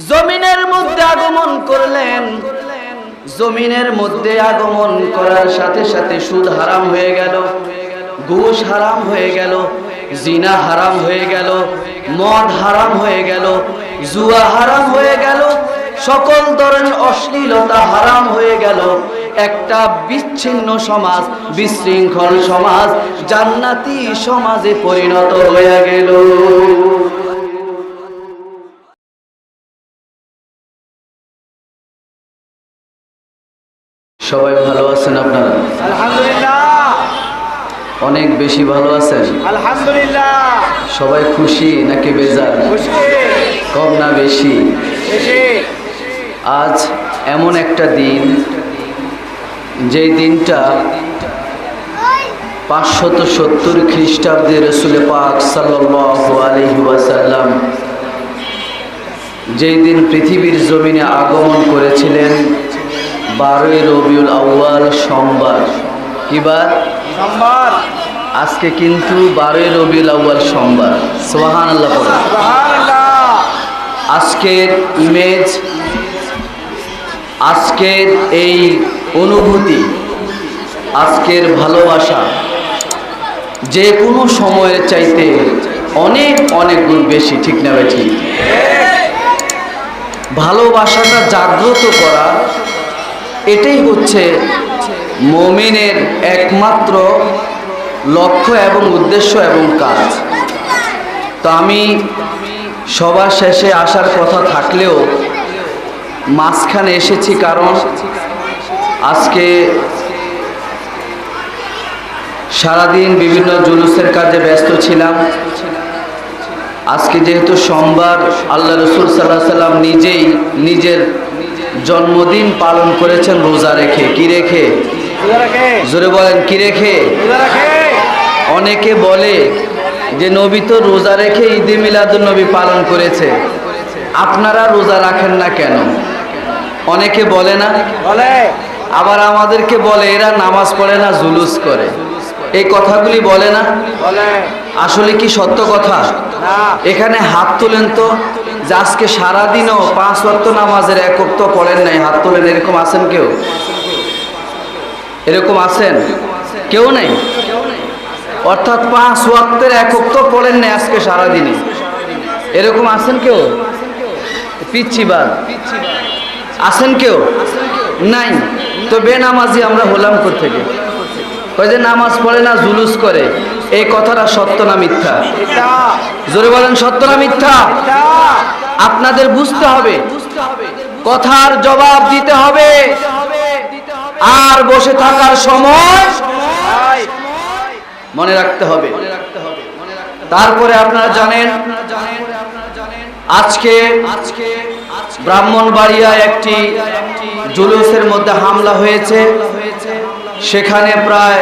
জমিনের মধ্যে আগমন করলেন। জমিনের মধ্যে আগমন করার সাথে সাথে সুদ হারাম হয়ে গেল, ঘুষ হারাম হয়ে গেল, জিনা হারাম হয়ে গেল, মদ হারাম হয়ে গেল, জুয়া হারাম হয়ে গেল, সকল ধরনের অশ্লীলতা হারাম হয়ে গেল। একটা বিচ্ছিন্ন সমাজ, বিশৃঙ্খল সমাজ জান্নাতি সমাজে পরিণত হয়ে গেল। সবাই ভালো আছেন আপনারা? আলহামদুলিল্লাহ। অনেক বেশি ভালো আছেন? আলহামদুলিল্লাহ। সবাই খুশি নাকি বেজার? খুশি। কম না বেশি? বেশি। আজ এমন একটা দিন, যেই দিনটা 570 খ্রিস্টাব্দে রাসূল পাক সাল্লাল্লাহু আলাইহি ওয়াসাল্লাম যেই দিন পৃথিবীর জমিনে আগমন করেছিলেন, 12ই রবিউল আউয়াল সোমবার। কি বার? সোমবার। আজকে কিন্তু 12ই রবিউল আউয়াল সোমবার। সুবহানাল্লাহ বলেন। সুবহানাল্লাহ। আজকের ইমেজ, আজকের এই অনুভূতি, আজকের ভালোবাসা যে কোনো সময়ের চাইতে অনেক অনেক গুণ বেশি, ঠিক না ভাই? ঠিক। ভালোবাসাটা জাগ্রত করা, এটাই হচ্ছে মুমিনের একমাত্র লক্ষ্য এবং উদ্দেশ্য এবং কাজ। তো আমি সবার শেষে আসার কথা থাকলেও মাঝখানে এসেছি, কারণ আজকে সারাদিন বিভিন্ন জুলুসের কাজে ব্যস্ত ছিলাম। আজকে যেহেতু সোমবার, আল্লাহ রাসূল সাল্লাল্লাহু আলাইহি সাল্লাম নিজেই নিজের জন্মদিন পালন করেছেন রোজা রেখে। কি রেখে? জোরে বলেন, কি রেখে? অনেকে বলে যে নবী তো রোজা রেখে ঈদে মিলাদুন নবী পালন করেছে, আপনারা রোজা রাখেন না কেন? অনেকে বলে না? বলে। আবার আমাদেরকে বলে এরা নামাজ পড়ে না, জুলুস করে। এই কথাগুলি বলে না? বলে। আসলে কি সত্য কথা? না। এখানে হাত তোলেন তো, যে আজকে সারাদিনও 5 ওয়াক্ত নামাজের এক ওয়াক্ত পড়েন নাই, হাত তোলেন। এরকম আছেন কেউ? এরকম আছেন? কেউ নেই। অর্থাৎ 5 ওয়াক্তের এক ওয়াক্ত পড়েন নাই আজকে সারাদিনে, এরকম আছেন কেউ? পিচ্ছিবাদ আছেন কেউ? নাই। তো বেনামাজি আমরা হলাম কোত্থেকে? ওই যে নামাজ পড়ে না, জুলুস করে, এই কথাটা সত্য না মিথ্যা? জোরে বলেন, সত্য না মিথ্যা? আপনাদের বুঝতে হবে, কথার জবাব দিতে হবে। আর বসে থাকার সময় মনে রাখতে হবে। তারপরে আপনারা জানেন, আজকে ব্রাহ্মণবাড়িয়ায় একটি জুলুসের মধ্যে হামলা হয়েছে। সেখানে প্রায়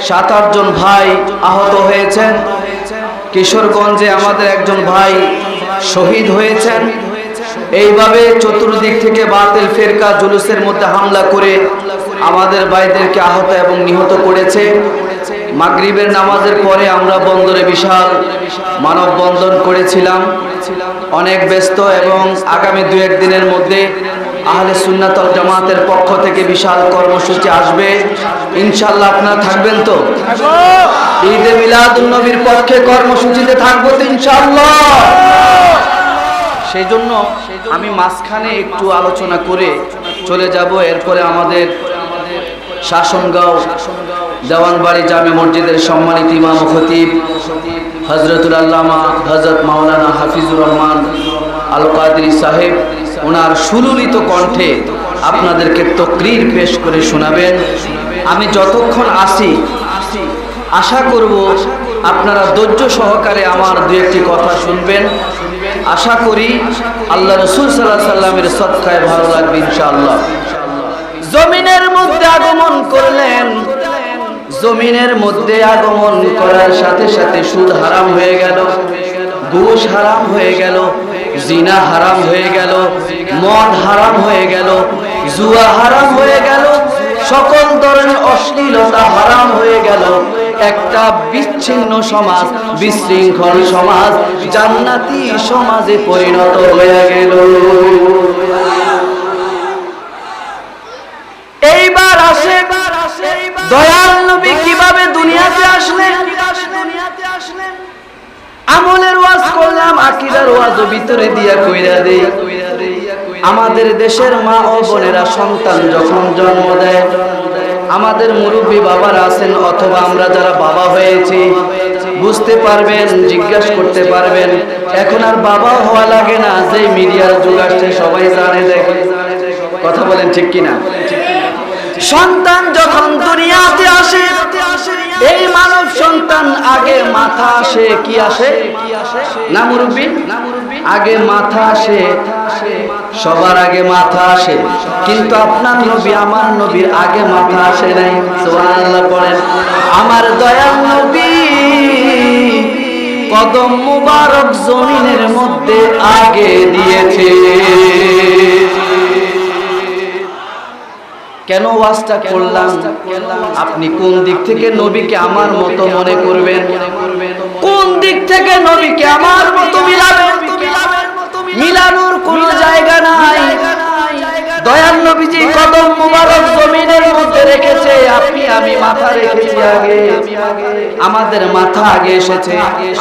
7-8 জন ভাই আহত হয়েছেন। কিশোরগঞ্জে আমাদের একজন ভাই শহীদ হয়েছেন। এইভাবে চতুর্দিক থেকে বাতিল ফেরকা জুলুসের মধ্যে হামলা করে আমাদের ভাইদেরকে আহত এবং নিহত করেছে। মাগরিবের নামাজের পরে আমরা বন্দরে বিশাল মানববন্ধন করেছিলাম। অনেক ব্যস্ত, এবং আগামী 2-1 দিনের মধ্যে আহলে সুন্নাত ওয়াল জামাতের পক্ষ থেকে বিশাল কর্মসূচি আসবে। ইনশাআল্লাহ আপনারা থাকবেন তো? ঈদে মিলাদুন নবীর পক্ষে কর্মসূচিতে থাকবো তো ইনশাআল্লাহ। সেই জন্য আমি মাঝখানে একটু আলোচনা করে চলে যাব। এরপরে আমাদের শাসনগাঁও দেওয়ানবাড়ি জামে মসজিদের সম্মানিত ইমাম ও খতিব হযরতুল আল্লামা হযরত মাওলানা হাফিজুর রহমান আল কাদরি সাহেব, ওনার সুললিত কণ্ঠে আপনাদেরকে তাকরীর পেশ করে শোনাবেন। আমি যতক্ষণ আসি, আশা করব আপনারা ধৈর্য সহকারে আমার 2-1টি কথা শুনবেন। আশা করি আল্লাহ রাসূল সাল্লাল্লাহু আলাইহি সাল্লামের সদকায় ভালো লাগবে ইনশাআল্লাহ। জমিনের মধ্যে আগমন করলেন। জমিনের মধ্যে আগমন করার সাথে সাথে সুদ হারাম হয়ে গেল, ঘুষ হারাম হয়ে গেল, জিনা হারাম হয়ে গেল, মদ হারাম হয়ে গেল, জুয়া হারাম হয়ে গেল, সকল ধরনের অশ্লীলতা হারাম হয়ে গেল। একটা বিচ্ছিন্ন সমাজ, বিশৃঙ্খল সমাজ জান্নাতি সমাজে পরিণত হয়ে গেল। এইবার আসে দয়াল নবী কিভাবে দুনিয়াতে আসলেন। আমলের ওয়াজ করলাম, আকীদার ওয়াজও ভিতরে দিয়া কইরা দেই। আমাদের দেশের মা ও বোনেরা সন্তান যখন জন্ম দেয়, আমাদের মুরব্বী বাবারা আছেন অথবা আমরা যারা বাবা হয়েছি বুঝতে পারবেন, জিজ্ঞাসা করতে পারবেন। এখন আর বাবা হওয়া লাগে না, যে মিডিয়ার যুগ আসছে সবাই জানে দেখে। কথা বলেন ঠিক কিনা? সন্তান যখন দুনিয়াতে আসে, এই মানব সন্তান আগে মাথা আসে। কি আসে না মুরব্বী? আগে মাথা আসে, সবার আগে মাথা আসে। কিন্তু আপনার নবী, আমার নবীর আগে মাথা আসে নাই। সুবহানাল্লাহ পড়েন। আমার দয়াল নবী কদম মুবারক জমিনের মধ্যে আগে দিয়েছে। কেন ওয়াজটা করলাম? আপনি কোন দিক থেকে নবীকে আমার মতো মনে করবেন? কোন দিক থেকে নবীকে আমার মতো মিলাবেন? মিলানোর কোনো জায়গা নাই। দয়াল নবীজি কদম মুবারক জমিনের মধ্যে রেখেছে, আপনি আমি মাথা রেখেছি আগে। আমাদের মাথা আগে এসেছে,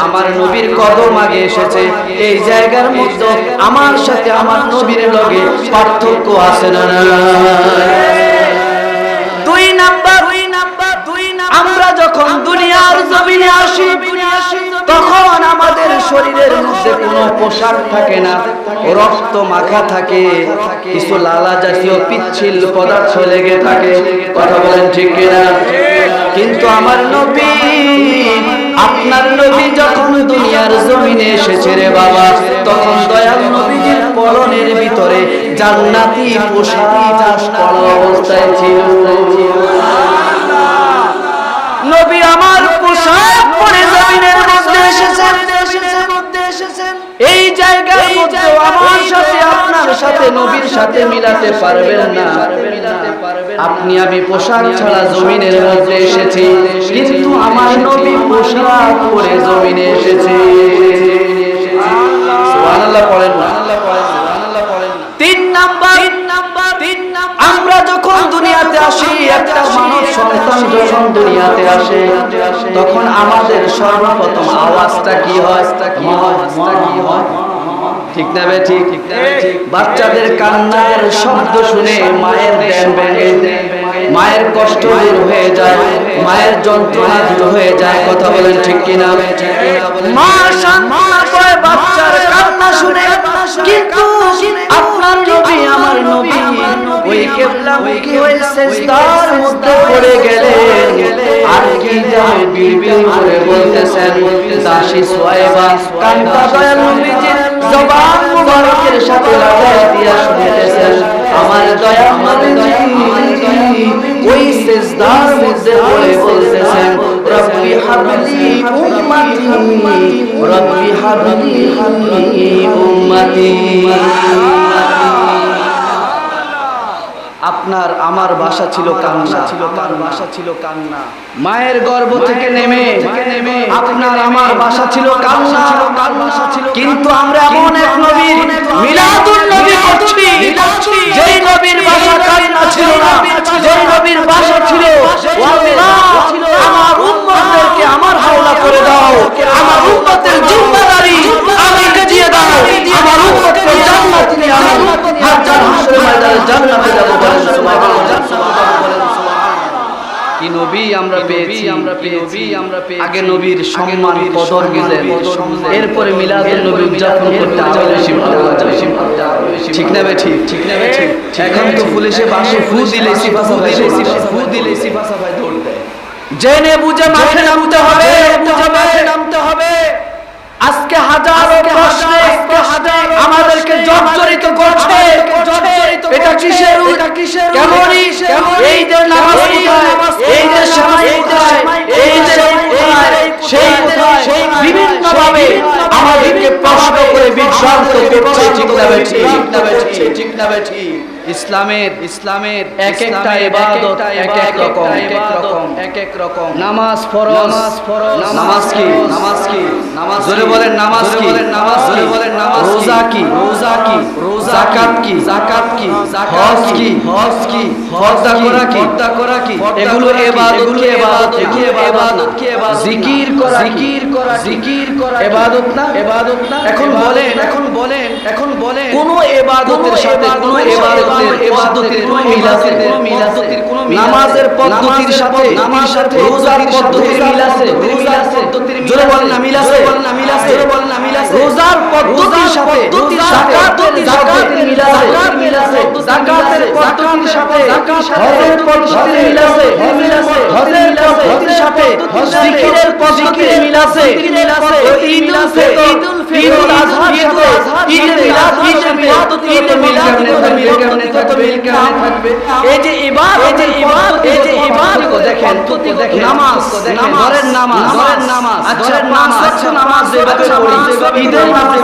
আমার নবীর কদম আগে এসেছে। এই জায়গার মধ্যে আমার সাথে আমার নবীর লগে পার্থক্য আছে না? দুই নাম্বার, আমরা যখন দুনিয়ার জমিনে আসি তখন আমাদের শরীরের মধ্যে কোনো পোশাক থাকে না, রক্ত মাখা থাকে, কিছু লালা জাতীয় পিচ্ছিল পদার্থ লেগে থাকে। কথা বলেন ঠিক কিনা? কিন্তু আমার নবী, আপনার নবী যখন দুনিয়ার জমিনে এসেছে রে বাবা, তখন দয়াল নবীজির পরনের ভিতরে জান্নাতি পোশাক পরা অবস্থায় ছিল। নবী আমার পোশাক পরে জমিনের মধ্যে এসেছেন। এই জায়গার মধ্যে আমার সাথে আপনার সাথে নবীর সাথে মিলাতে পারবেন না। আপনি আমি পোশাক ছাড়া জমিনের মধ্যে এসেছি, কিন্তু আমার নবী পোশাক পরে জমিনে এসেছে। সুবহানাল্লাহ পড়েন না? তিন নাম্বার, আমরা যখন দুনিয়াতে আসি, একটা মানব সন্তান যখন দুনিয়াতে আসে, তখন আমাদের সর্বপ্রথম আওয়াজটা কি হয়? ঠিক না বে ঠিক? বাচ্চাদের কান্নার শব্দ শুনে মায়ের ধ্যান ভেঙে, মায়ের কষ্ট দূর হয়ে যায়, মায়ের যন্ত্রণা দূর হয়ে যায়। কথা বলেন ঠিক কিনা? মা সান্ত্বনা পায় বাচ্চার কান্না শুনে। কিন্তু আপনার নবী, আমার নবী ওই কিবলামুখী হয়ে সিজদার মধ্যে পড়ে গেলেন। আর কি যায় বিড়বিড় করে বলতেছেন, দাসী সুয়াইবা কান্তা দয়াল নবীজির জবান মুবারকের সাথে লাগায় দিয়া শুনতেছেন। আমার দয়াল নবীজি ওই সিজদার মধ্যে পড়ে বলতেছেন, রব্বি হাবলি উম্মতি, রব্বি হাবলি উম্মতি। আপনার আমার ভাষা ছিল কান্না, মায়ের গর্ভ থেকে নেমে আপনার আমার ভাষা ছিল কান্না। কিন্তু আমরা এমন এক নবীর মিলাদুন নবী করছি, যেই নবীর ভাষা কান্না ছিল না, যেই নবীর ভাষা ছিল আল্লাহ আমার উম্মতদেরকে আমার হাওলা করে দাও, আমার উম্মতের জিম্মাদারি আমাকে দিয়ে দাও, আমার উম্মতকে জান্নাত নিয়ে আনো, হাজার হাসরের ময়দানে জান্নাতে যাব। কি নবী আমরা পেয়েছি, আগে নবীর সম্মান কদর গেলেন, এরপরে মিলাদুন নবী উদযাপন করতে আরো বেশি ভালো লাগে। ঠিক না বে ঠিক? এখন তো পুলিশে বাসে ফু দিলে সিফাসা ভাই দৌড় দেয়। জেনে বুঝে মাঠে নামতে হবে। আজকে হাজারো প্রশ্নে আমাদেরকে জর্জরিত করছে। এটা কিসের? কেমনই? এই যে নামাজ কোথায়, এই যে সেমাই কোথায়, এই যে সেই কোথায়, বিভিন্ন ভাবে আমাদেরকে প্রশ্ন করে বিভ্রান্ত করছে। ঠিক না বে ঠিক? ইসলামের এক একটা ইবাদত এক এক রকম। নামাজ ফরজ, নামাজ কি জোরে বলেন, নামাজ কি জোরে বলেন, রোজা কি যাকাত কি হজ কি পর্দা করা কি এগুলো ইবাদত জিকির করা ইবাদত না। এখন বলেন কোন ইবাদতের সাথে কোন ইবাদতের কোন মিল আছে? নামাজের পদ্ধতির সাথে রোজার পদ্ধতির মিল আছে? জোরে বলেন না, মিল আছে? রোজার পদ্ধতির সাথে যাকাতের মিল আছে? যাকাতের পদ্ধতির সাথে হজের পদ্ধতির মিল আছে? হজের পদ্ধতির সাথে জিকিরের পদ্ধতির মিল আছে? ঈদুল ফিতর, ঈদুল আজহার সাথে ঈদুল মিলাদ ঈদুল মিলাদ কেমনে থাকবে? এই যে ইবাদত দেখেন নামাজ আচ্ছা নামাজ যেভাবে পড়ি, ঈদের নামাজ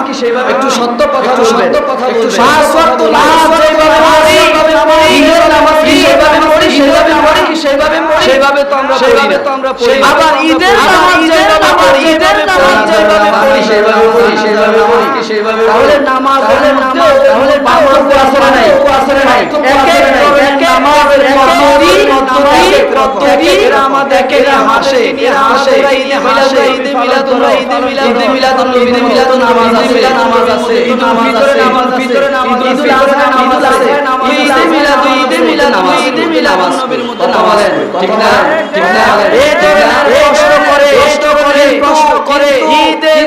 কি সেভাবে একটু সত্য কথা বলবেন, একটু পাঁচ ওয়াক্ত নামাজ যেভাবে পড়ি, ঈদের নামাজ কি সেভাবে পড়ি? সেভাবে তো আমরা পড়ি। আবার ঈদের নামাজ যেভাবে পড়ি সেভাবে তাহলে নামাজ পার্থক্য আছে না নাই? নামাজের পদ্ধতি আমাদের হাসে ঈদে মিলাদুন নামাজ আছে, ঈদুল ফিতরে নামাজ আছে, ঈদুল আজহা নামাজ আছে, ঈদে মিলাদ নবীর মধ্যে নামাজ। ঠিক না? প্রশ্ন করে ঈদের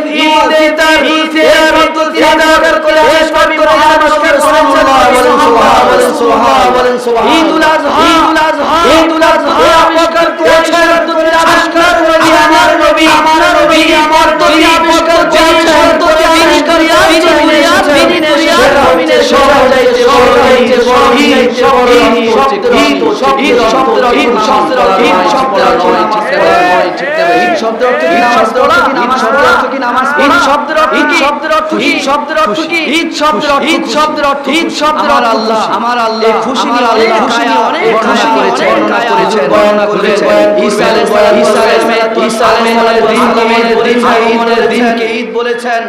পদ্ধতি আদায় করে ঈদুল আজহা আবিষ্কার করেছেন আমার নবী আমার আল্লাহ খুশি অনেক বর্ণনা করেছেন। ঈসা আলাইহিস সালামের দিনকে ঈদ বলেছেন।